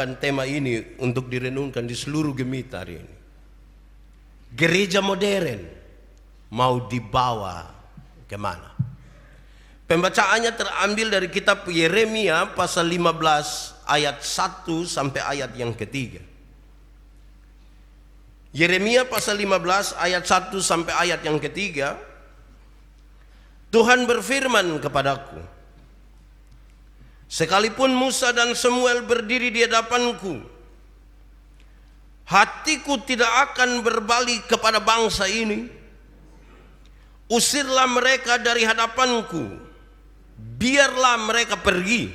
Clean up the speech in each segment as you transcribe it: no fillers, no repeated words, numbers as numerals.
bawakan tema ini untuk direnungkan di seluruh Gemita hari ini. Gereja modern mau dibawa kemana? Pembacaannya terambil dari kitab Yeremia pasal 15 ayat 1 sampai ayat yang ketiga. Yeremia pasal 15 ayat 1 sampai ayat yang ketiga. Tuhan berfirman kepadaku, sekalipun Musa dan Samuel berdiri di hadapanku, hatiku tidak akan berbalik kepada bangsa ini. Usirlah mereka dari hadapanku, biarlah mereka pergi.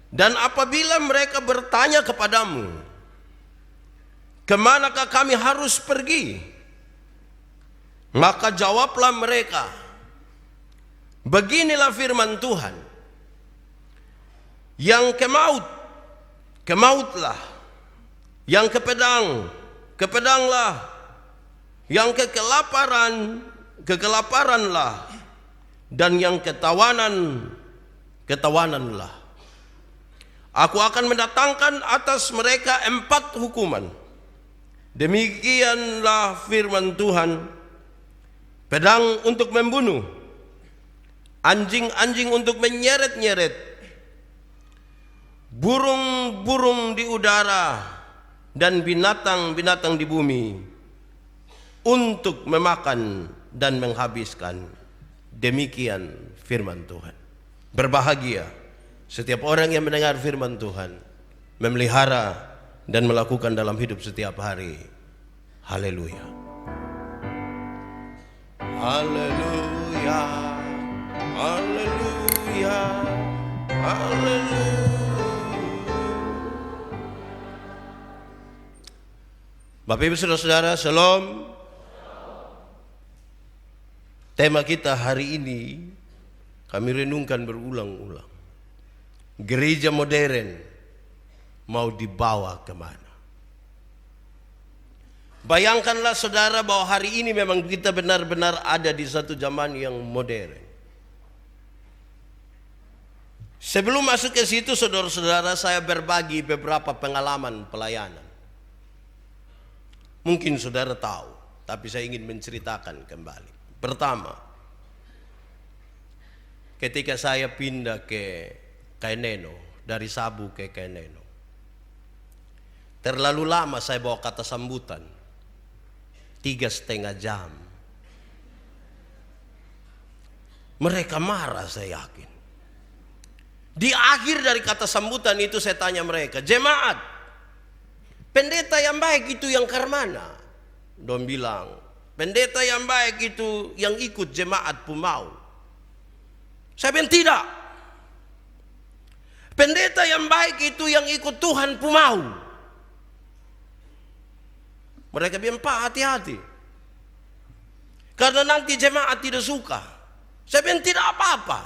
Dan apabila mereka bertanya kepadamu, kemanakah kami harus pergi? Maka jawablah mereka, beginilah firman Tuhan, yang ke maut, ke mautlah, yang ke pedang, ke pedanglah, yang ke kelaparan, ke kelaparanlah, dan yang ke tawanan, ke tawananlah. Aku akan mendatangkan atas mereka 4 hukuman. Demikianlah firman Tuhan, pedang untuk membunuh, anjing-anjing untuk menyeret-nyeret, burung-burung di udara, dan binatang-binatang di bumi untuk memakan dan menghabiskan. Demikian firman Tuhan. Berbahagia setiap orang yang mendengar firman Tuhan, memelihara dan melakukan dalam hidup setiap hari. Haleluya. Haleluya. Haleluya. Haleluya. Bapak Ibu Saudara-saudara, Shalom. Tema kita hari ini kami renungkan berulang-ulang. Gereja modern mau dibawa kemana? Bayangkanlah saudara bahwa hari ini memang kita benar-benar ada di satu zaman yang modern. Sebelum masuk ke situ, saudara-saudara, saya berbagi beberapa pengalaman pelayanan. Mungkin saudara tahu, tapi saya ingin menceritakan kembali. Pertama, ketika saya pindah ke Kaineno, dari Sabu ke Kaineno, terlalu lama saya bawa kata sambutan, 3,5 jam. Mereka marah, saya yakin. Di akhir dari kata sambutan itu saya tanya mereka, jemaat, pendeta yang baik itu yang karmana? Dong bilang, pendeta yang baik itu yang ikut jemaat Pumau. Saya bilang tidak. Pendeta yang baik itu yang ikut Tuhan Pumau. Mereka bilang, Pak, hati-hati, karena nanti jemaat tidak suka. Saya bilang tidak apa-apa.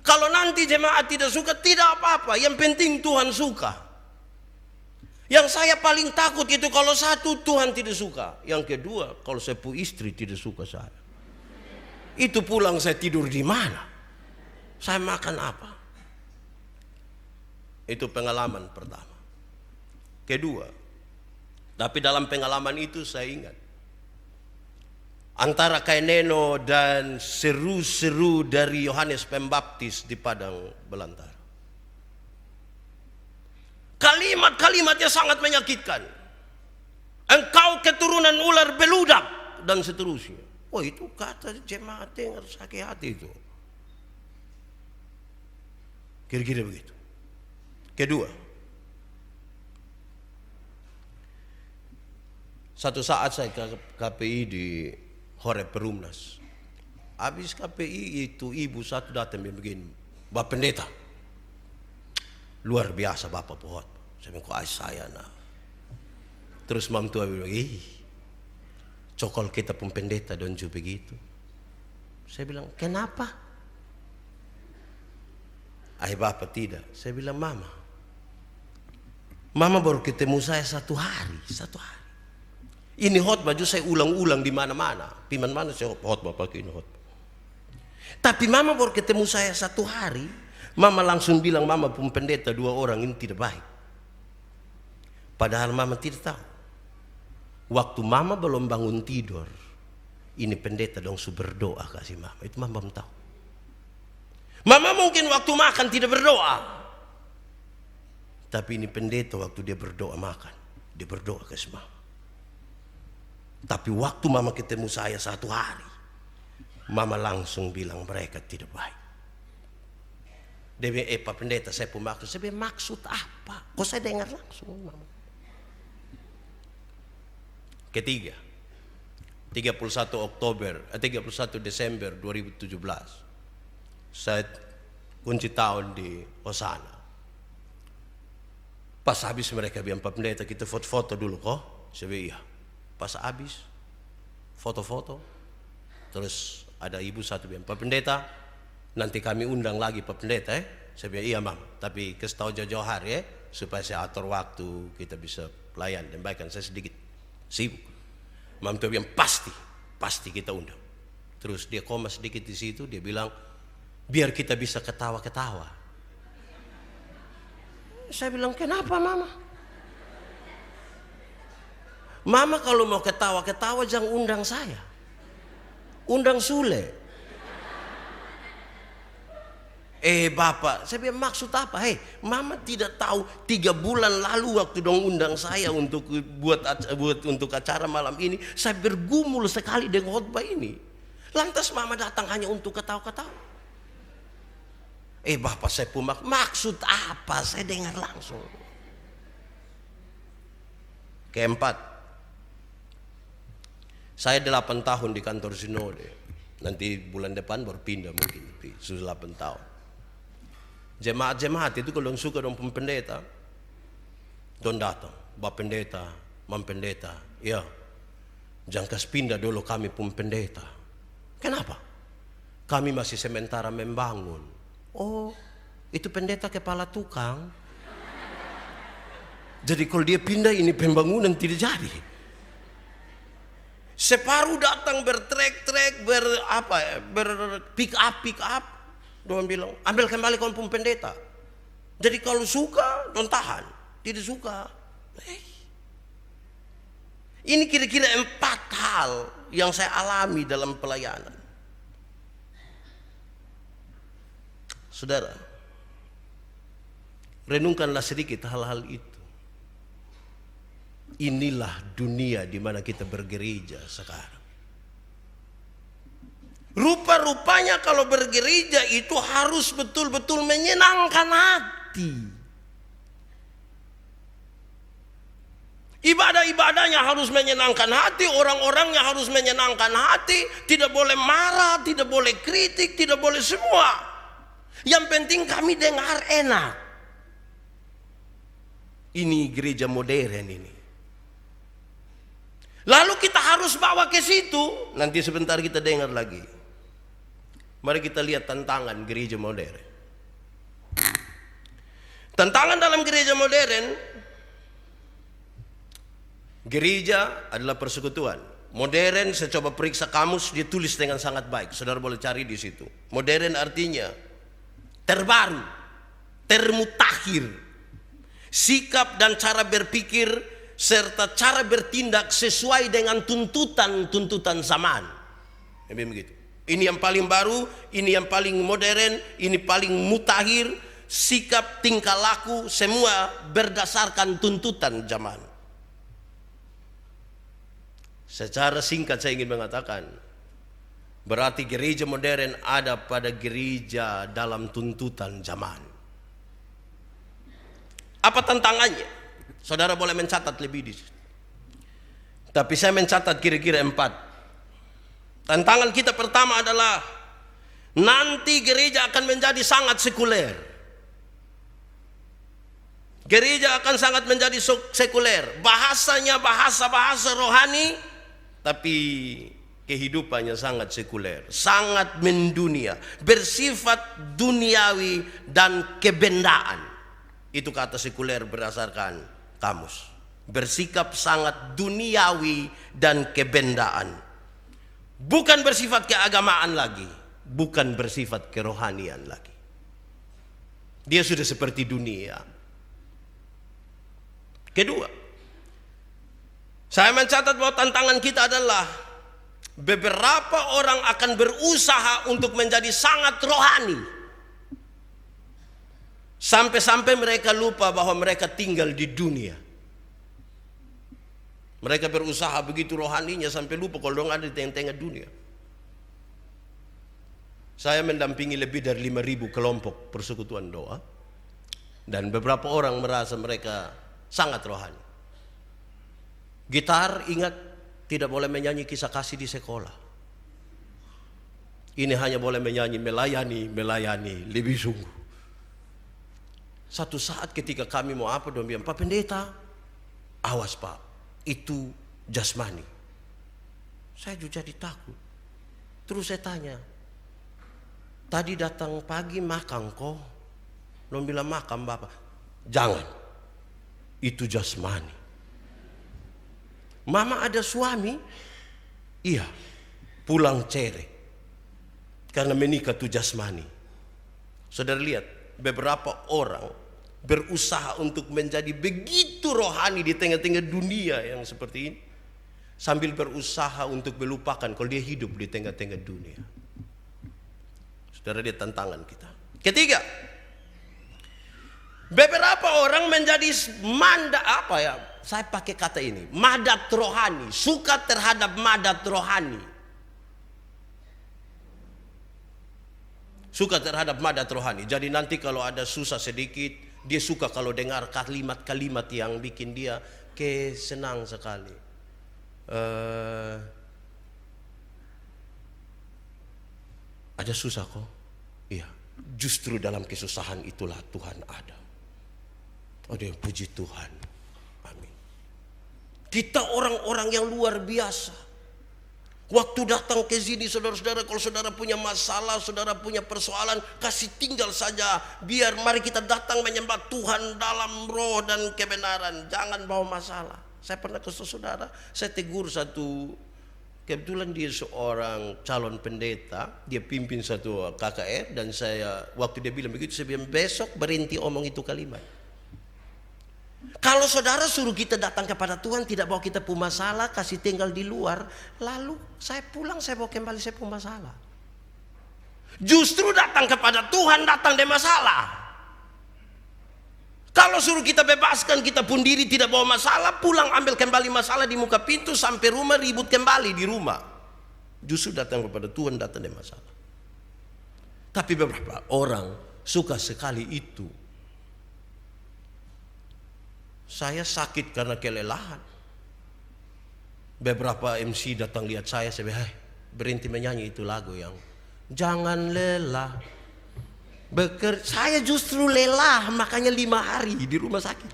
Kalau nanti jemaat tidak suka, tidak apa-apa. Yang penting Tuhan suka. Yang saya paling takut itu kalau satu, Tuhan tidak suka. Yang kedua, kalau saya punya istri tidak suka saya. Itu pulang saya tidur di mana? Saya makan apa? Itu pengalaman pertama. Kedua, tapi dalam pengalaman itu saya ingat, antara Kaineno dan seru-seru dari Yohanes Pembaptis di Padang Belantara. Kalimat-kalimatnya sangat menyakitkan. Engkau keturunan ular beludak dan seterusnya. Oh, itu kata jemaat yang harus sakit hati itu. Kira-kira begitu. Kedua, satu saat saya ke KPI di Horeb Perumnas. Habis KPI itu ibu satu datang begini, Bapak Pendeta, luar biasa Bapak pohon. Saya bilang, kok saya nah. Terus mam tua bilang, cokol kita pun pendeta dan juga begitu. Saya bilang, kenapa? Bapak tidak. Saya bilang, Mama baru ketemu saya 1 hari. Ini khotbah juga saya ulang-ulang di mana-mana. Piman mana saya khotbah pakai ini khotbah. Tapi Mama baru ketemu saya 1 hari. Mama langsung bilang, mama pun pendeta 2 orang ini tidak baik. Padahal mama tidak tahu. Waktu mama belum bangun tidur, ini pendeta dong su berdoa kasih mama. Itu mama belum tahu. Mama mungkin waktu makan tidak berdoa. Tapi ini pendeta waktu dia berdoa makan, dia berdoa kasih mama. Tapi waktu mama ketemu saya 1 hari, mama langsung bilang mereka tidak baik. Dia bilang, Pak Pendeta, saya pun maksud. Saya bilang, maksud apa? Kok saya dengar langsung, mama. Ketiga, 31 Desember 2017, saya kunci tahun di Osana. Pas habis mereka bilang, Pak Pendeta, kita foto-foto dulu kok. Saya bilang, iya. Pas habis, foto-foto. Terus ada ibu satu bilang, Pak Pendeta, nanti kami undang lagi Pak Pendeta. Saya bilang, iya mam, tapi kasih tahu jauh-jauh hari supaya saya atur waktu, kita bisa pelayan. Dan baikkan saya sedikit sibuk. Mam tuh bilang, pasti kita undang. Terus dia koma sedikit di situ, dia bilang, biar kita bisa ketawa-ketawa. Saya bilang, kenapa mama? Mama kalau mau ketawa-ketawa jangan undang saya. Undang Sule. Bapak, saya bilang maksud apa? Mama tidak tahu 3 bulan lalu waktu dong undang saya untuk buat untuk acara malam ini, saya bergumul sekali dengan khotbah ini. Lantas mama datang hanya untuk ketawa-ketawa. Bapak, saya pun maksud apa? Saya dengar langsung. Keempat, saya 8 tahun di kantor sinode. Nanti bulan depan baru pindah mungkin, sudah 8 tahun. Jemaat-jemaat itu kalau suka dong pendeta, don datang, Bapak Pendeta, Mam Pendeta, ya, jangan kasih pindah dulu kami pun pendeta. Kenapa? Kami masih sementara membangun. Oh, itu pendeta kepala tukang. Jadi kalau dia pindah ini pembangunan tidak jadi. Separuh datang bertrek-trek, pick up. Dia bilang, ambil kembali kampung pendeta. Jadi kalau suka, don tahan. Tidak suka. Ini kira-kira 4 hal yang saya alami dalam pelayanan. Saudara, renungkanlah sedikit hal-hal itu. Inilah dunia di mana kita bergereja sekarang. Rupa-rupanya kalau bergereja itu harus betul-betul menyenangkan hati. Ibadah-ibadahnya harus menyenangkan hati, orang-orangnya harus menyenangkan hati, tidak boleh marah, tidak boleh kritik, tidak boleh semua. Yang penting kami dengar enak. Ini gereja modern ini. Lalu kita harus bawa ke situ. Nanti sebentar kita dengar lagi. Mari kita lihat tantangan gereja modern. Tantangan dalam gereja modern, gereja adalah persekutuan. Modern, saya coba periksa kamus, dia tulis dengan sangat baik. Saudara boleh cari di situ. Modern artinya terbaru, termutakhir, sikap dan cara berpikir serta cara bertindak sesuai dengan tuntutan zaman. Begitu. Ini yang paling baru, ini yang paling modern, ini paling mutakhir, sikap, tingkah laku, semua berdasarkan tuntutan zaman. Secara singkat saya ingin mengatakan, berarti gereja modern ada pada gereja dalam tuntutan zaman. Apa tantangannya? Saudara boleh mencatat lebih di situ. Tapi saya mencatat kira-kira 4. Tantangan kita pertama adalah nanti gereja akan menjadi sangat sekuler. Gereja akan sangat menjadi sekuler. Bahasanya bahasa rohani, tapi kehidupannya sangat sekuler, sangat mendunia, bersifat duniawi dan kebendaan. Itu kata sekuler berdasarkan kamus. Bersikap sangat duniawi dan kebendaan. Bukan bersifat keagamaan lagi, bukan bersifat kerohanian lagi. Dia sudah seperti dunia. Kedua, saya mencatat bahwa tantangan kita adalah beberapa orang akan berusaha untuk menjadi sangat rohani. Sampai-sampai mereka lupa bahwa mereka tinggal di dunia. Mereka berusaha begitu rohaninya sampai lupa kalau dong ada di tengah-tengah dunia. Saya mendampingi lebih dari 5.000 kelompok persekutuan doa. Dan beberapa orang merasa mereka sangat rohani. Gitar, ingat, tidak boleh menyanyi kisah kasih di sekolah. Ini hanya boleh menyanyi melayani lebih sungguh. Satu saat ketika kami mau apa, dong bilang, Pak Pendeta, awas Pak, itu jasmani. Saya juga jadi takut. Terus saya tanya, tadi datang pagi makan kok? Dong bilang makan Bapak. Jangan, itu jasmani. Mama ada suami? Iya, pulang cerai. Karena menikah itu jasmani. Saudara lihat, beberapa orang berusaha untuk menjadi begitu rohani di tengah-tengah dunia yang seperti ini, sambil berusaha untuk melupakan kalau dia hidup di tengah-tengah dunia. Saudara, dia tantangan kita. Ketiga, beberapa orang menjadi saya pakai kata ini, madat rohani, suka terhadap madat rohani. Suka terhadap madat rohani. Jadi nanti kalau ada susah sedikit, dia suka kalau dengar kalimat-kalimat yang bikin dia senang sekali. Ada susah kok? Iya. Justru dalam kesusahan itulah Tuhan ada. Oh, dia puji Tuhan. Amin. Kita orang-orang yang luar biasa. Waktu datang ke sini, saudara-saudara, kalau saudara punya masalah, saudara punya persoalan, kasih tinggal saja. Biar mari kita datang menyembah Tuhan dalam roh dan kebenaran. Jangan bawa masalah. Saya pernah ke saudara, saya tegur satu, kebetulan dia seorang calon pendeta, dia pimpin satu KKR, dan saya, waktu dia bilang begitu, saya bilang besok berhenti omong itu kalimat. Kalau saudara suruh kita datang kepada Tuhan, tidak bawa kita punya masalah, kasih tinggal di luar, lalu saya pulang, saya bawa kembali saya punya masalah. Justru datang kepada Tuhan, datang dengan masalah. Kalau suruh kita bebaskan, kita pun diri tidak bawa masalah, pulang ambil kembali masalah di muka pintu, sampai rumah ribut kembali di rumah. Justru datang kepada Tuhan, datang dengan masalah. Tapi beberapa orang suka sekali itu. Saya sakit karena kelelahan. Beberapa MC datang lihat saya bilang, berhenti menyanyi itu lagu yang jangan lelah. Saya justru lelah, makanya 5 hari di rumah sakit.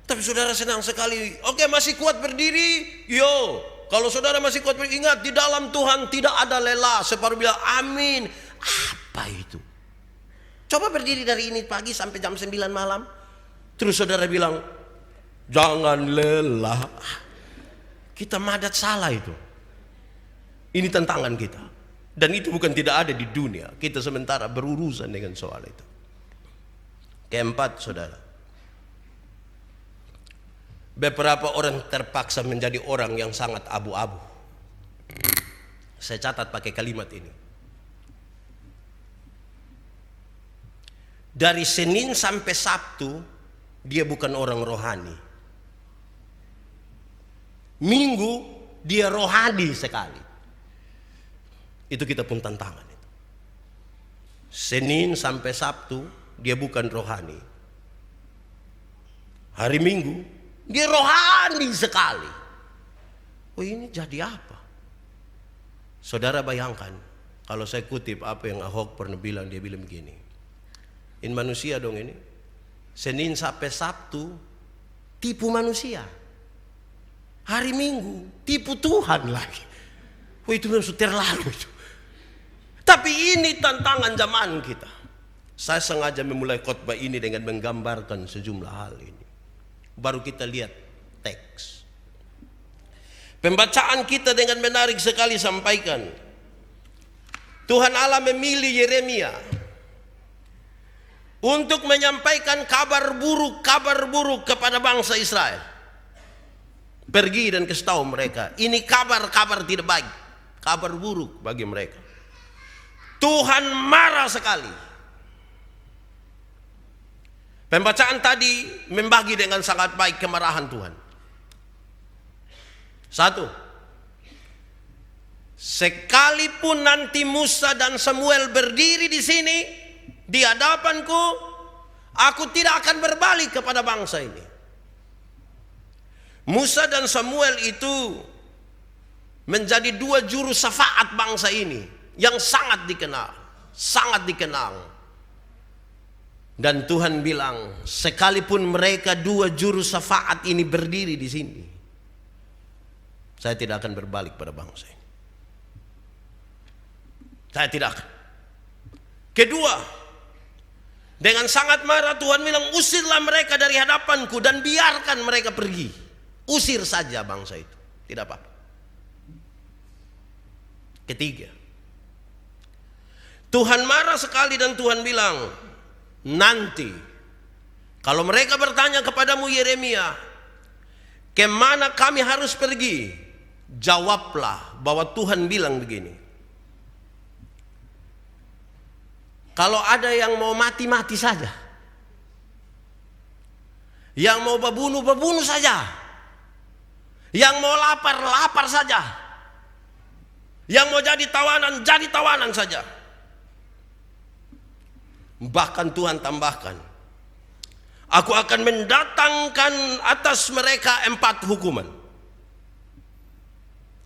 Tapi saudara senang sekali. Oke, masih kuat berdiri? Yo, kalau saudara masih kuat berdiri, ingat di dalam Tuhan tidak ada lelah. Separuh bilang amin. Apa itu? Coba berdiri dari ini pagi sampai jam 9 malam. Terus saudara bilang, jangan lelah. Kita madat salah itu. Ini tantangan kita. Dan itu bukan tidak ada di dunia. Kita sementara berurusan dengan soal itu. Keempat, saudara. Beberapa orang terpaksa menjadi orang yang sangat abu-abu. Saya catat pakai kalimat ini. Dari Senin sampai Sabtu, dia bukan orang rohani. Minggu, dia rohani sekali. Itu kita pun tantangan itu. Senin sampai Sabtu, dia bukan rohani. Hari Minggu, dia rohani sekali. Oh, ini jadi apa? Saudara bayangkan, kalau saya kutip apa yang Ahok pernah bilang, dia bilang begini. Ini manusia dong ini. Senin sampai Sabtu tipu manusia. Hari Minggu tipu Tuhan lagi. Oh, itu sudah terlalu itu. Tapi ini tantangan zaman kita. Saya sengaja memulai khotbah ini dengan menggambarkan sejumlah hal ini. Baru kita lihat teks. Pembacaan kita dengan menarik sekali sampaikan. Tuhan Allah memilih Yeremia untuk menyampaikan kabar buruk kepada bangsa Israel. Pergi dan kasih tahu mereka, ini kabar tidak baik, kabar buruk bagi mereka. Tuhan marah sekali. Pembacaan tadi membagi dengan sangat baik kemarahan Tuhan. Satu, sekalipun nanti Musa dan Samuel berdiri di sini di hadapanku, aku tidak akan berbalik kepada bangsa ini. Musa dan Samuel itu menjadi dua juru syafaat bangsa ini yang sangat dikenal. Dan Tuhan bilang, sekalipun mereka dua juru syafaat ini berdiri di sini, saya tidak akan berbalik pada bangsa ini. Saya tidak akan. Kedua, dengan sangat marah Tuhan bilang, usirlah mereka dari hadapanku dan biarkan mereka pergi. Usir saja bangsa itu, tidak apa-apa. Ketiga, Tuhan marah sekali dan Tuhan bilang, nanti kalau mereka bertanya kepadamu Yeremia, kemana kami harus pergi? Jawablah bahwa Tuhan bilang begini, kalau ada yang mau mati saja, yang mau berbunuh saja, yang mau lapar saja, yang mau jadi tawanan saja. Bahkan Tuhan tambahkan, aku akan mendatangkan atas mereka 4 hukuman.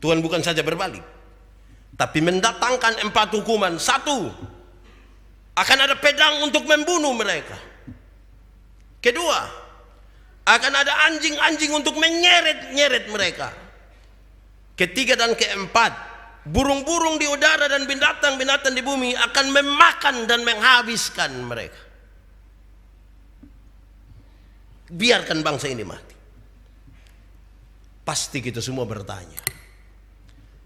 Tuhan bukan saja berbalik, tapi mendatangkan 4 hukuman. 1, akan ada pedang untuk membunuh mereka. Kedua, akan ada anjing-anjing untuk menyeret mereka. Ketiga dan keempat, burung-burung di udara dan binatang-binatang di bumi akan memakan dan menghabiskan mereka. Biarkan bangsa ini mati. Pasti kita semua bertanya,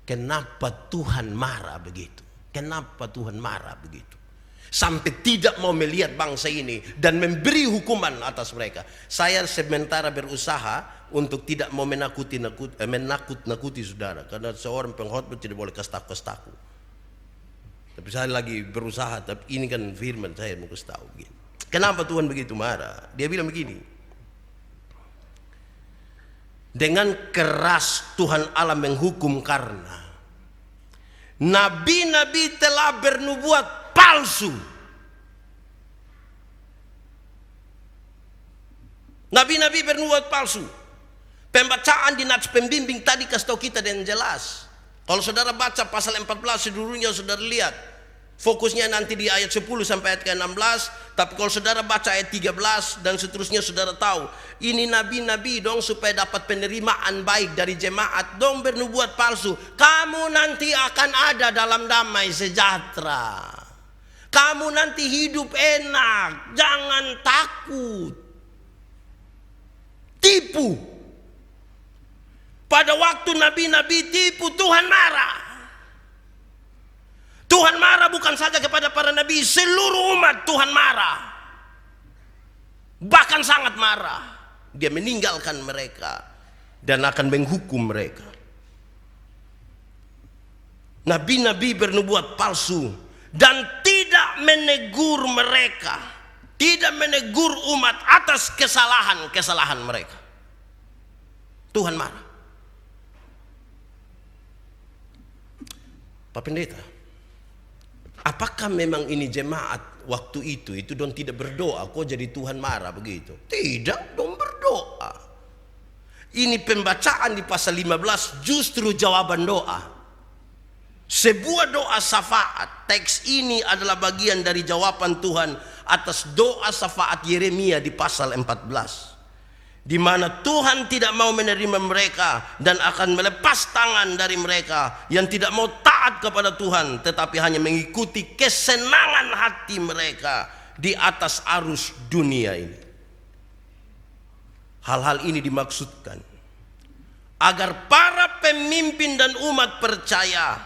kenapa Tuhan marah begitu? Kenapa Tuhan marah begitu? Sampai tidak mau melihat bangsa ini dan memberi hukuman atas mereka. Saya sementara berusaha untuk tidak mau menakut-nakuti saudara, karena seorang pengkhotbah tidak boleh kasih takut. Tapi saya lagi berusaha, tapi ini kan firman saya mau kasih tahu begini. Kenapa Tuhan begitu marah? Dia bilang begini, dengan keras Tuhan Allah menghukum karena nabi-nabi telah bernubuat palsu. Nabi-nabi bernubuat palsu. Pembacaan di nats pembimbing tadi kasih tahu kita dengan jelas. Kalau saudara baca pasal 14 seluruhnya, saudara lihat fokusnya nanti di ayat 10 sampai ayat ke-16. Tapi kalau saudara baca ayat 13 dan seterusnya, saudara tahu ini nabi-nabi dong supaya dapat penerimaan baik dari jemaat dong bernubuat palsu. Kamu nanti akan ada dalam damai sejahtera. Kamu nanti hidup enak, jangan takut. Tipu. Pada waktu nabi-nabi tipu, Tuhan marah. Tuhan marah bukan saja kepada para nabi, seluruh umat Tuhan marah. Bahkan sangat marah. Dia meninggalkan mereka dan akan menghukum mereka. Nabi-nabi bernubuat palsu dan tidak menegur mereka, tidak menegur umat atas kesalahan mereka. Tuhan marah. Pak Pendeta, apakah memang ini jemaat waktu itu dong tidak berdoa, kok jadi Tuhan marah begitu? Tidak, dong berdoa. Ini pembacaan di pasal 15 justru jawaban doa. Sebuah doa syafaat. Teks ini adalah bagian dari jawaban Tuhan atas doa syafaat Yeremia di pasal 14. Di mana Tuhan tidak mau menerima mereka dan akan melepas tangan dari mereka yang tidak mau taat kepada Tuhan, tetapi hanya mengikuti kesenangan hati mereka di atas arus dunia ini. Hal-hal ini dimaksudkan agar para pemimpin dan umat percaya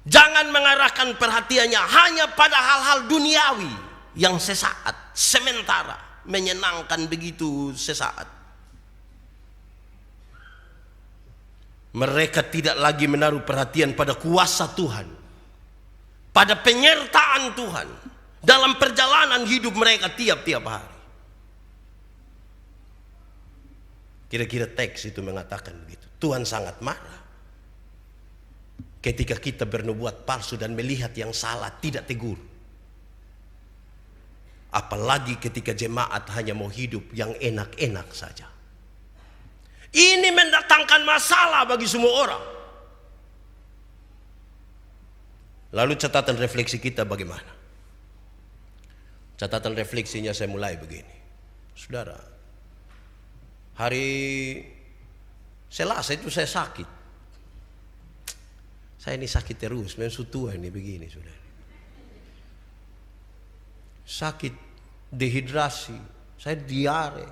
Jangan mengarahkan perhatiannya hanya pada hal-hal duniawi yang sesaat, sementara, menyenangkan begitu sesaat. Mereka tidak lagi menaruh perhatian pada kuasa Tuhan, pada penyertaan Tuhan dalam perjalanan hidup mereka tiap-tiap hari. Kira-kira teks itu mengatakan begitu. Tuhan sangat marah ketika kita bernubuat palsu dan melihat yang salah tidak tegur. Apalagi ketika jemaat hanya mau hidup yang enak-enak saja. Ini mendatangkan masalah bagi semua orang. Lalu catatan refleksi kita bagaimana? Catatan refleksinya saya mulai begini. Saudara, hari Selasa itu saya sakit. Saya ini sakit terus, memang sutua ini begini sudah. Sakit, dehidrasi, saya diare.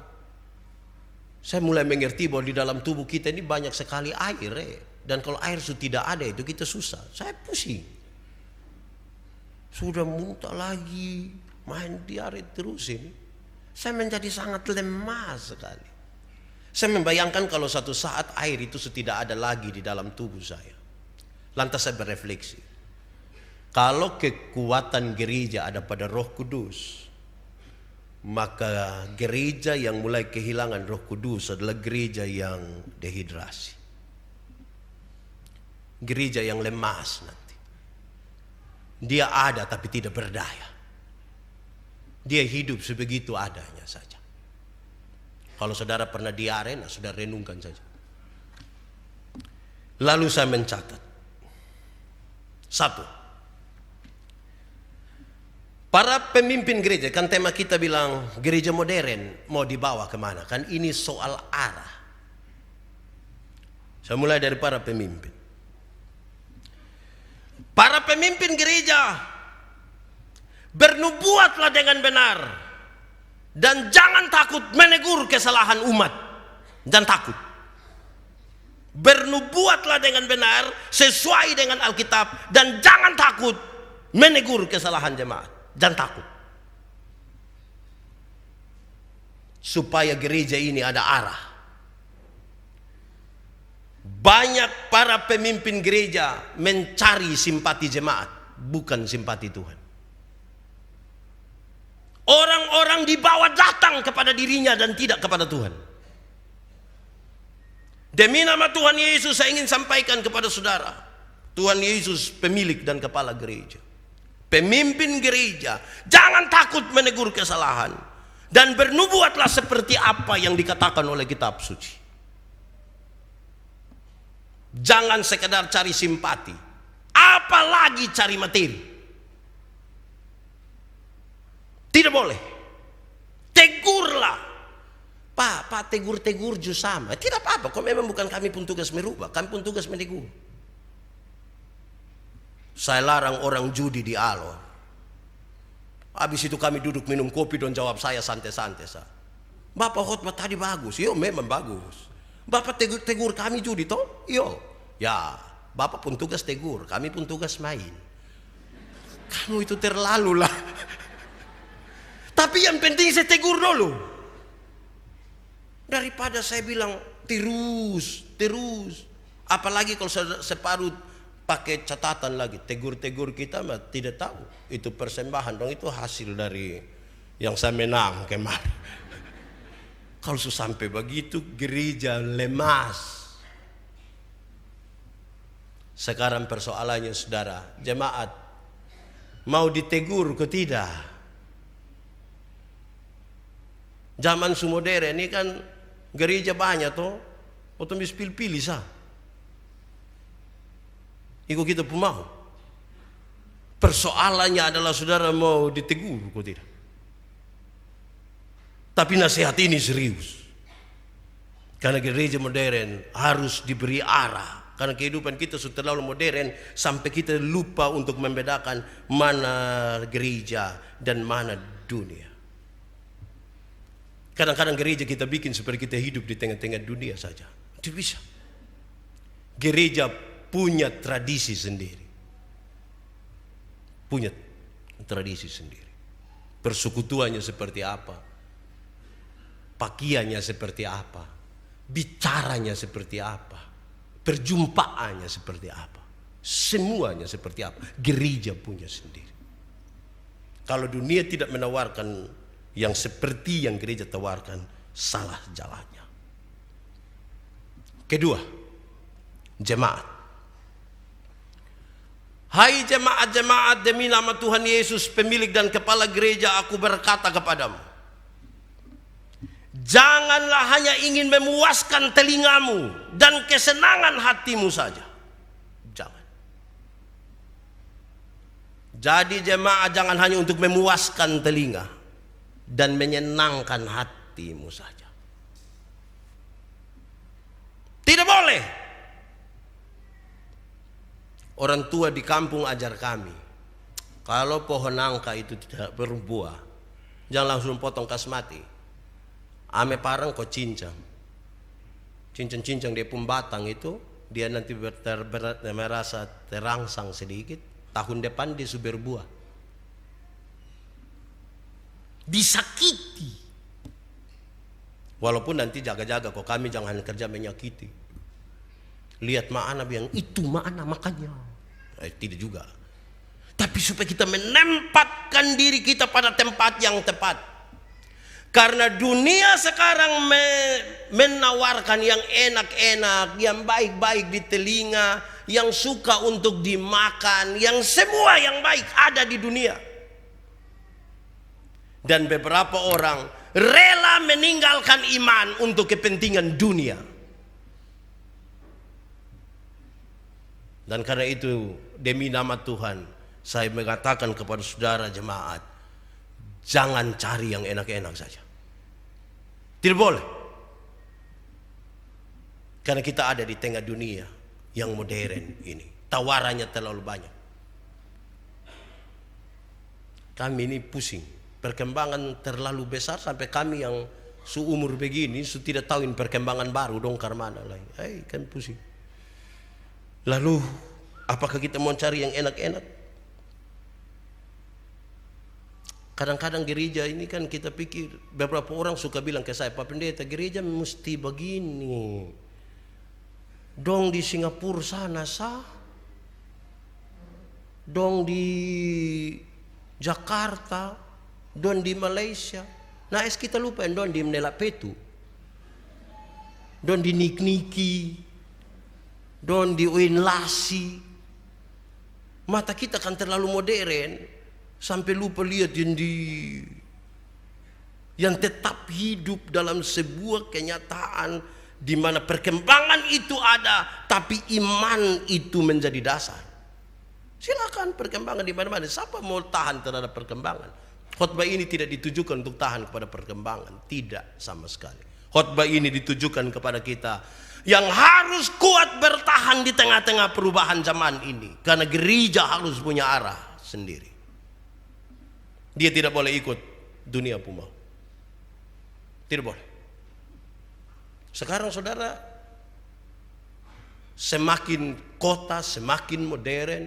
Saya mulai mengerti bahwa di dalam tubuh kita ini banyak sekali air. Dan kalau air sudah tidak ada itu kita susah. Saya pusing. Sudah muntah lagi, main diare terus ini. Saya menjadi sangat lemah sekali. Saya membayangkan kalau satu saat air itu sudah tidak ada lagi di dalam tubuh saya. Lantas saya berefleksi, kalau kekuatan gereja ada pada Roh Kudus, maka gereja yang mulai kehilangan Roh Kudus adalah gereja yang dehidrasi, gereja yang lemas nanti. Dia ada tapi tidak berdaya. Dia hidup sebegitu adanya saja. Kalau saudara pernah diare, nah saudara renungkan saja. Lalu saya mencatat. Satu, para pemimpin gereja, kan tema kita bilang gereja modern mau dibawa kemana? Kan ini soal arah. Saya mulai dari para pemimpin. Para pemimpin gereja, bernubuatlah dengan benar dan jangan takut menegur kesalahan umat. Jangan takut. Bernubuatlah dengan benar sesuai dengan Alkitab dan jangan takut menegur kesalahan jemaat. Jangan takut. Supaya gereja ini ada arah. Banyak para pemimpin gereja mencari simpati jemaat, bukan simpati Tuhan. Orang-orang dibawa datang kepada dirinya dan tidak kepada Tuhan. Demi nama Tuhan Yesus saya ingin sampaikan kepada saudara, Tuhan Yesus pemilik dan kepala gereja. Pemimpin gereja, jangan takut menegur kesalahan dan bernubuatlah seperti apa yang dikatakan oleh kitab suci. Jangan sekedar cari simpati, apalagi cari materi. Tidak boleh. Tegurlah. Pak tegur-tegur juga sama. Tidak apa-apa, kok memang bukan kami pun tugas merubah, kami pun tugas menegur. Saya larang orang judi di Alor. Habis itu kami duduk minum kopi dan jawab saya santai-santai. Bapak khotbah tadi bagus, yo memang bagus. Bapak tegur kami judi toh, yo. Ya, Bapak pun tugas tegur, kami pun tugas main. Kamu itu terlalu lah. Tapi yang penting saya tegur dulu. Daripada saya bilang terus. Apalagi kalau separuh pakai catatan lagi. Tegur-tegur kita mah tidak tahu. Itu persembahan dong, itu hasil dari yang saya menang kemarin. Kalau sampai begitu gereja lemas. Sekarang persoalannya saudara, jemaat mau ditegur ke tidak? Zaman modern ini kan gereja banyak toh, otomatis pilih-pilih sah. Ikut kita pun mau. Persoalannya adalah saudara mau ditegur kok tidak. Tapi nasihat ini serius. Karena gereja modern harus diberi arah. Karena kehidupan kita sudah terlalu modern sampai kita lupa untuk membedakan mana gereja dan mana dunia. Kadang-kadang gereja kita bikin seperti kita hidup di tengah-tengah dunia saja. Tidak bisa. Gereja punya tradisi sendiri. punya tradisi sendiri. Persekutuannya seperti apa, pakaiannya seperti apa, bicaranya seperti apa, perjumpaannya seperti apa, semuanya seperti apa. Gereja punya sendiri. Kalau dunia tidak menawarkan yang seperti yang gereja tawarkan, salah jalannya. Kedua, jemaat. Hai jemaat-jemaat, demi nama Tuhan Yesus, pemilik dan kepala gereja, aku berkata kepadamu, janganlah hanya ingin memuaskan telingamu dan kesenangan hatimu saja. Jangan. Jadi jemaat, jangan hanya untuk memuaskan telinga dan menyenangkan hatimu saja. Tidak boleh. Orang tua di kampung ajar kami, kalau pohon nangka itu tidak berbuah, jangan langsung potong kasmati. Ame parang kau cincang. Cincang-cincang dia pun batang itu, dia nanti merasa terangsang sedikit. Tahun depan dia sudah berbuah. Disakiti. Walaupun nanti jaga-jaga kok, kami jangan kerja menyakiti. Lihat makna yang itu makna makanya. Tidak juga. Tapi supaya kita menempatkan diri kita pada tempat yang tepat. Karena dunia sekarang menawarkan yang enak-enak, yang baik-baik di telinga, yang suka untuk dimakan, yang semua yang baik ada di dunia. Dan beberapa orang rela meninggalkan iman untuk kepentingan dunia. Dan karena itu, demi nama Tuhan, saya mengatakan kepada saudara jemaat, jangan cari yang enak-enak saja. Tidak boleh. Karena kita ada di tengah dunia yang modern ini. Tawarannya terlalu banyak. Kami ini pusing. Perkembangan terlalu besar sampai kami yang seumur begini tidak tahu perkembangan baru dongkar mana lain. Kan pusing. Lalu apakah kita mau cari yang enak-enak? Kadang-kadang gereja ini kan kita pikir, beberapa orang suka bilang ke saya, Pak Pendeta, gereja mesti begini. Dong di Singapura sana sah. Dong di Jakarta, dong di Malaysia. Nah, kita lupa dong di Menela Petu. Dong di Nikniki. Don di Uinlasi. Mata kita kan terlalu modern sampai lupa lihat yang tetap hidup dalam sebuah kenyataan di mana perkembangan itu ada, tapi iman itu menjadi dasar. Silakan perkembangan di mana-mana. Siapa mau tahan terhadap perkembangan? Khotbah ini tidak ditujukan untuk tahan kepada perkembangan, tidak sama sekali. Khotbah ini ditujukan kepada kita yang harus kuat bertahan di tengah-tengah perubahan zaman ini. Karena gereja harus punya arah sendiri. Dia tidak boleh ikut dunia pun mau. Tidak boleh. Sekarang saudara, semakin kota, semakin modern,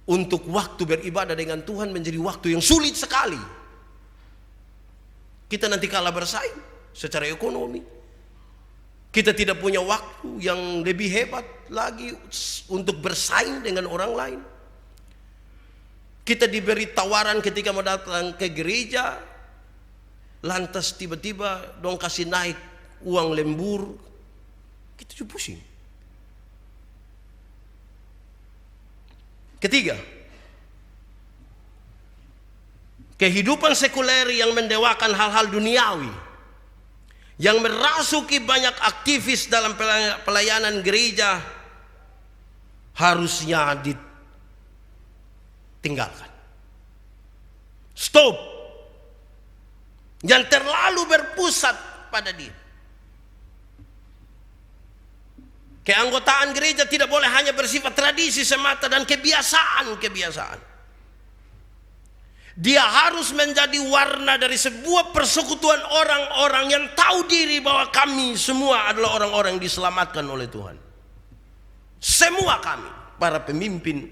untuk waktu beribadah dengan Tuhan menjadi waktu yang sulit sekali. Kita nanti kalah bersaing secara ekonomi. Kita tidak punya waktu yang lebih hebat lagi untuk bersaing dengan orang lain. Kita diberi tawaran ketika mau datang ke gereja, lantas tiba-tiba dong kasih naik uang lembur. Kita juga pusing. Ketiga, kehidupan sekuler yang mendewakan hal-hal duniawi, yang merasuki banyak aktivis dalam pelayanan gereja, harusnya ditinggalkan. Stop. Yang terlalu berpusat pada diri. Keanggotaan gereja tidak boleh hanya bersifat tradisi semata dan kebiasaan. Dia harus menjadi warna dari sebuah persekutuan orang-orang yang tahu diri bahwa kami semua adalah orang-orang yang diselamatkan oleh Tuhan. Semua kami, para pemimpin,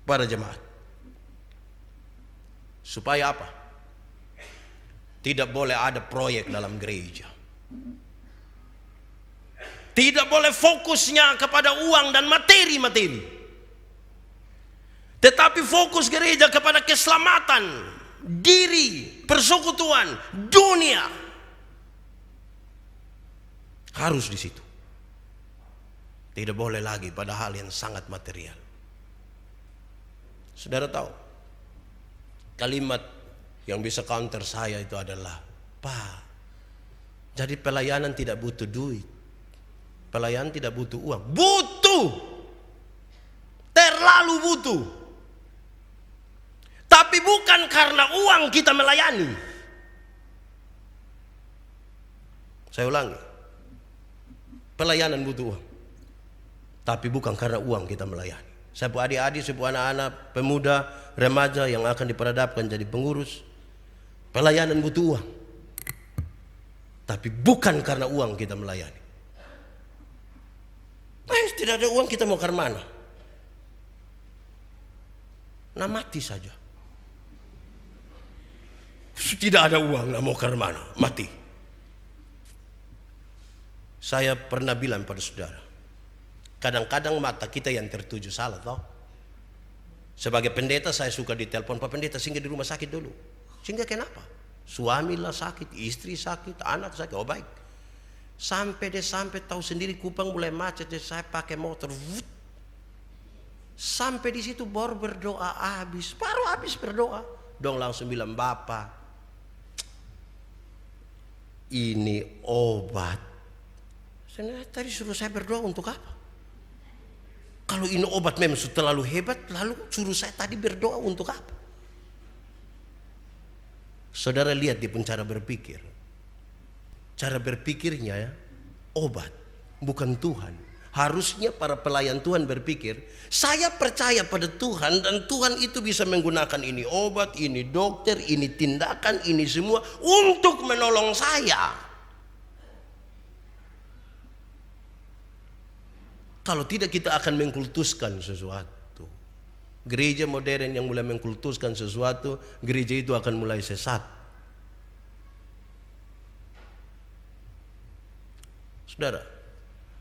para jemaat. Supaya apa? Tidak boleh ada proyek dalam gereja. Tidak boleh fokusnya kepada uang dan materi-materi. Tetapi fokus gereja kepada keselamatan diri, persekutuan, dunia. Harus di situ. Tidak boleh lagi pada hal yang sangat material. Saudara tahu, kalimat yang bisa counter saya itu adalah, Pak, jadi pelayanan tidak butuh duit. Pelayanan tidak butuh uang. Butuh. Terlalu butuh. Tapi bukan karena uang kita melayani. Saya ulangi. Pelayanan butuh uang. Tapi bukan karena uang kita melayani. Sebuah adik-adik, sebuah anak-anak, pemuda, remaja yang akan diperadabkan jadi pengurus. Pelayanan butuh uang. Tapi bukan karena uang kita melayani. Tidak ada uang kita mau ke mana? Nah mati saja. Tidak ada uang, nah mau ke mana? Mati. Saya pernah bilang pada saudara, kadang-kadang mata kita yang tertuju salah toh. Sebagai pendeta saya suka ditelepon, Pak Pendeta singgah di rumah sakit dulu. Singgah kenapa? Suami lah sakit, istri sakit, anak sakit. Oh baik. Sampai tahu sendiri Kupang mulai macet, saya pakai motor. Sampai di situ baru berdoa baru habis berdoa. Dong langsung bilang, Bapak, ini obat. Saya tadi suruh saya berdoa untuk apa? Kalau ini obat memang sudah terlalu hebat, lalu suruh saya tadi berdoa untuk apa? Saudara lihat dia pun cara berpikir. Cara berpikirnya ya, obat, bukan Tuhan. Harusnya para pelayan Tuhan berpikir, saya percaya pada Tuhan dan Tuhan itu bisa menggunakan ini obat, ini dokter, ini tindakan, ini semua untuk menolong saya. Kalau tidak kita akan mengkultuskan sesuatu. Gereja modern yang mulai mengkultuskan sesuatu, gereja itu akan mulai sesat. Saudara,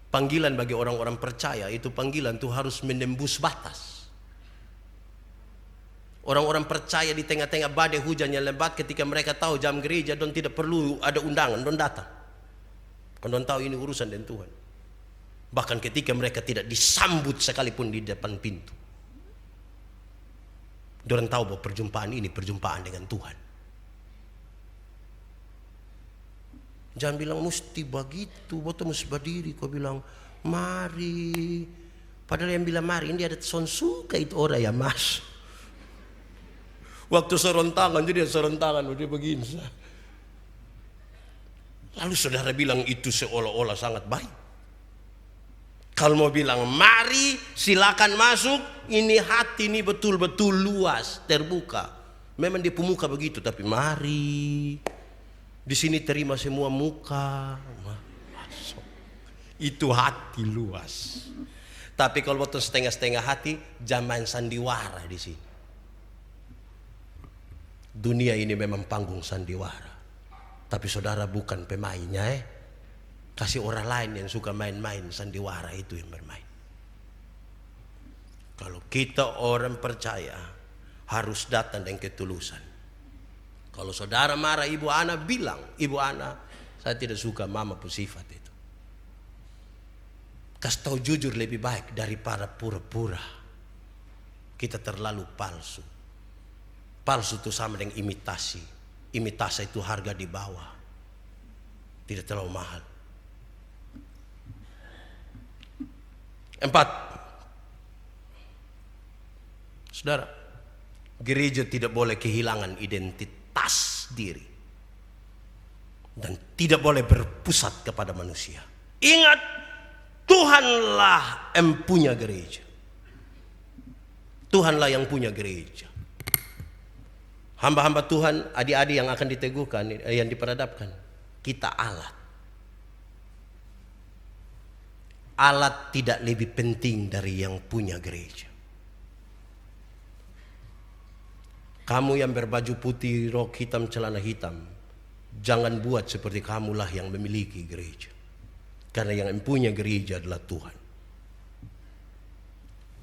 panggilan bagi orang-orang percaya itu panggilan itu harus menembus batas. Orang-orang percaya di tengah-tengah badai hujan yang lebat, ketika mereka tahu jam gereja dan tidak perlu ada undangan, don datang. Don tahu ini urusan dengan Tuhan. Bahkan ketika mereka tidak disambut sekalipun di depan pintu. Don tahu bahwa perjumpaan ini perjumpaan dengan Tuhan. Jangan bilang mesti begitu, betul mesti berdiri. Kau bilang mari. Padahal yang bilang mari ini ada son suka itu orang ya mas. Waktu serontangan jadi serontangan dia begini. Lalu saudara bilang itu seolah-olah sangat baik. Kalau mau bilang mari silakan masuk, ini hati ini betul-betul luas terbuka. Memang di pemuka begitu, tapi mari. Di sini terima semua muka. Itu hati luas. Tapi kalau waktu setengah-setengah hati, zaman sandiwara di sini. Dunia ini memang panggung sandiwara. Tapi saudara bukan pemainnya. Kasih orang lain yang suka main-main sandiwara itu yang bermain. Kalau kita orang percaya harus datang dengan ketulusan. Kalau saudara marah ibu Ana bilang, ibu Ana saya tidak suka mama sifat itu. Kasih tahu jujur lebih baik daripada pura-pura. Kita terlalu palsu. Palsu itu sama dengan imitasi. Imitasi itu harga di bawah. Tidak terlalu mahal. 4. Saudara, gereja tidak boleh kehilangan identitas diri dan tidak boleh berpusat kepada manusia. Ingat, Tuhanlah yang punya gereja. Tuhanlah yang punya gereja. Hamba-hamba Tuhan, adik-adik yang akan diteguhkan, yang diperadabkan, kita alat. Alat tidak lebih penting dari yang punya gereja. Kamu yang berbaju putih, rok hitam, celana hitam, jangan buat seperti kamulah yang memiliki gereja. Karena yang punya gereja adalah Tuhan.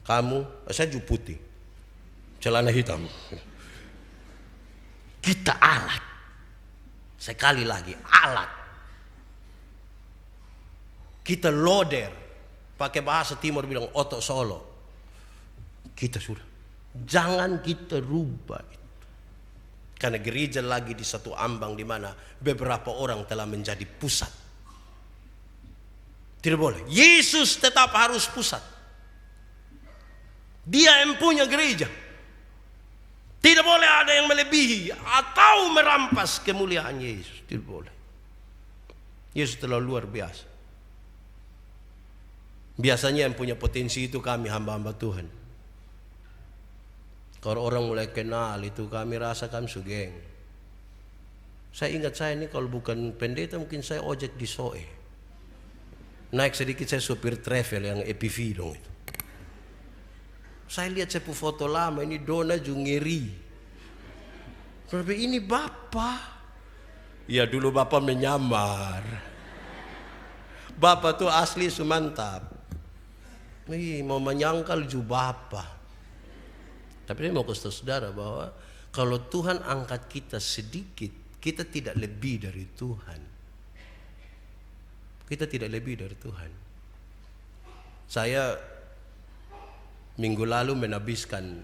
Kamu, saya baju putih, celana hitam. Kita alat. Sekali lagi, alat. Kita loader. Pakai bahasa timur bilang otok solo. Kita sudah. Jangan kita rubah itu. Karena gereja lagi di satu ambang di mana beberapa orang telah menjadi pusat. Tidak boleh. Yesus tetap harus pusat. Dia yang punya gereja. Tidak boleh ada yang melebihi atau merampas kemuliaan Yesus. Tidak boleh. Yesus terlalu luar biasa. Biasanya yang punya potensi itu kami hamba-hamba Tuhan. Kalau orang mulai kenal itu kami rasa kami sugeng. Saya ingat saya ini kalau bukan pendeta mungkin saya ojek di Soe. Naik sedikit saya supir travel yang EPV dong itu. Saya lihat saya foto lama ini Dona Jungeri. Tapi ini Bapak. Ya dulu Bapak menyamar. Bapak tuh asli Sumantap. Mau menyangkal juga Bapak. Tapi saya mau kasih saudara bahwa kalau Tuhan angkat kita sedikit, kita tidak lebih dari Tuhan. Kita tidak lebih dari Tuhan. Saya minggu lalu menabiskan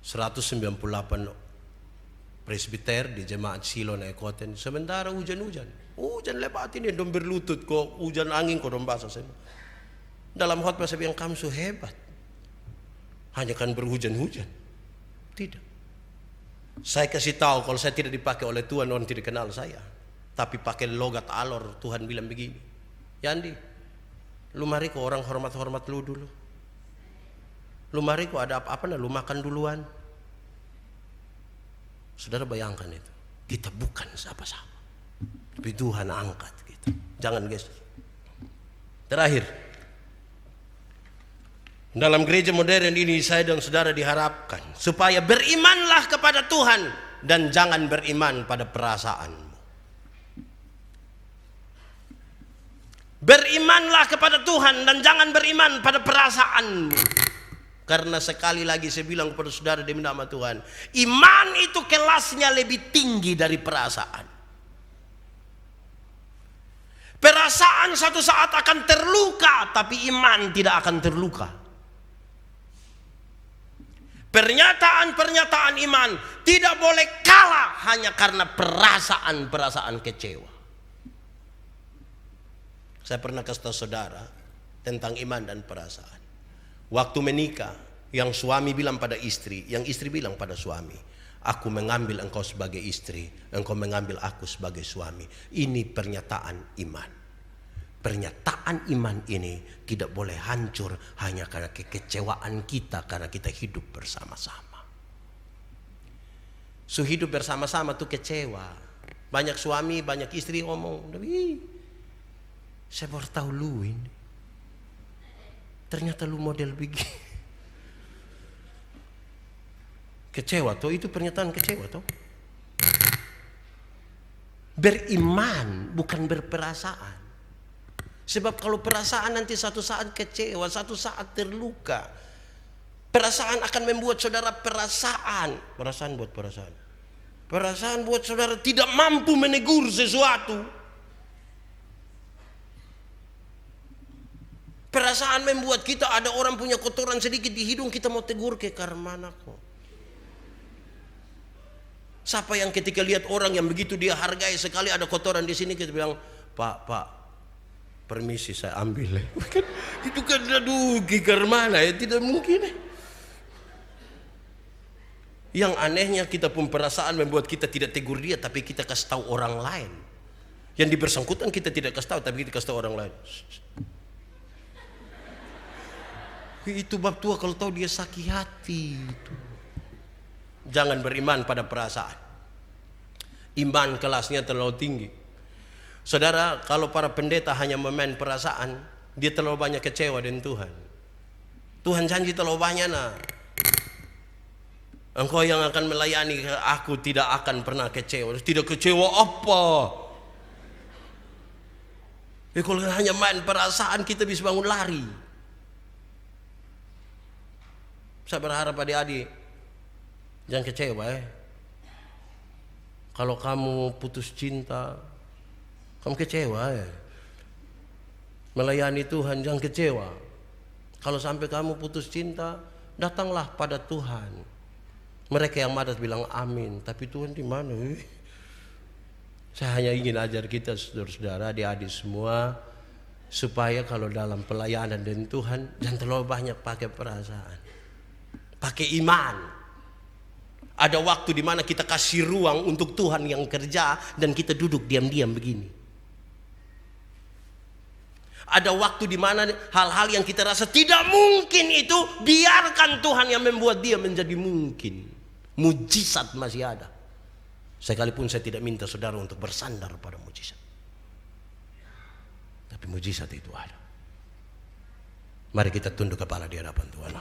198 presbiter di jemaat Silo Naikoten. Sementara hujan-hujan. Hujan lebat ini dong berlutut kok, hujan angin kok dong basah saya. Dalam khotbah saya bilang kamu so hebat. Hanya kan berhujan-hujan. Tidak. Saya kasih tahu kalau saya tidak dipakai oleh Tuhan orang tidak kenal saya. Tapi pakai logat alor Tuhan bilang begini. Yandi, lu mari kok orang hormat-hormat lu dulu. Lu mari kok ada apa-apa lu makan duluan. Saudara bayangkan itu. Kita bukan siapa-siapa. Tapi Tuhan angkat kita. Jangan guys. Terakhir. Dalam gereja modern ini saya dan saudara diharapkan supaya berimanlah kepada Tuhan dan jangan beriman pada perasaanmu. Berimanlah kepada Tuhan dan jangan beriman pada perasaanmu. Karena sekali lagi saya bilang kepada saudara demi nama Tuhan, iman itu kelasnya lebih tinggi dari perasaan. Perasaan satu saat akan terluka, tapi iman tidak akan terluka. Pernyataan-pernyataan iman tidak boleh kalah hanya karena perasaan-perasaan kecewa. Saya pernah kasih tahu saudara tentang iman dan perasaan. Waktu menikah, yang suami bilang pada istri, yang istri bilang pada suami, aku mengambil engkau sebagai istri, engkau mengambil aku sebagai suami. Ini pernyataan iman. Pernyataan iman ini tidak boleh hancur hanya karena kekecewaan kita karena kita hidup bersama-sama. So hidup bersama-sama tuh kecewa. Banyak suami, banyak istri ngomong, saya baru tahu lu ini. Ternyata lu model begini. Kecewa tuh, itu pernyataan kecewa tuh. Beriman bukan berperasaan. Sebab kalau perasaan nanti satu saat kecewa, satu saat terluka. Perasaan akan membuat saudara perasaan buat saudara tidak mampu menegur sesuatu. Perasaan membuat kita ada orang punya kotoran sedikit di hidung, kita mau tegur ke karmana kok. Siapa yang ketika lihat orang yang begitu dia hargai sekali ada kotoran di sini kita bilang, Pak, permisi saya ambil. Itu kan aduh karmana ya, tidak mungkin. Yang anehnya kita pun perasaan membuat kita tidak tegur dia, tapi kita kasih tahu orang lain. Yang dibersangkutan kita tidak kasih tahu, tapi kita kasih tahu orang lain. Itu bab tua kalau tahu dia sakit hati. Jangan beriman pada perasaan. Iman kelasnya terlalu tinggi. Saudara, kalau para pendeta hanya memain perasaan, dia terlalu banyak kecewa dengan Tuhan. Tuhan janji terlalu banyak nah. Engkau yang akan melayani aku tidak akan pernah kecewa. Tidak kecewa apa? Kalau hanya main perasaan kita bisa bangun lari. Saya berharap adik-adik jangan kecewa Kalau kamu putus cinta, kamu kecewa Melayani Tuhan jangan kecewa. Kalau sampai kamu putus cinta, datanglah pada Tuhan. Mereka yang madas bilang amin, tapi Tuhan di mana? Saya hanya ingin ajar kita saudara-saudara, adik-adik semua, supaya kalau dalam pelayanan dengan Tuhan jangan terlalu banyak pakai perasaan, pakai iman. Ada waktu di mana kita kasih ruang untuk Tuhan yang kerja dan kita duduk diam-diam begini. Ada waktu di mana hal-hal yang kita rasa tidak mungkin itu biarkan Tuhan yang membuat dia menjadi mungkin. Mujizat masih ada. Sekalipun saya tidak minta saudara untuk bersandar pada mujizat, tapi mujizat itu ada. Mari kita tunduk kepala di hadapan Tuhan.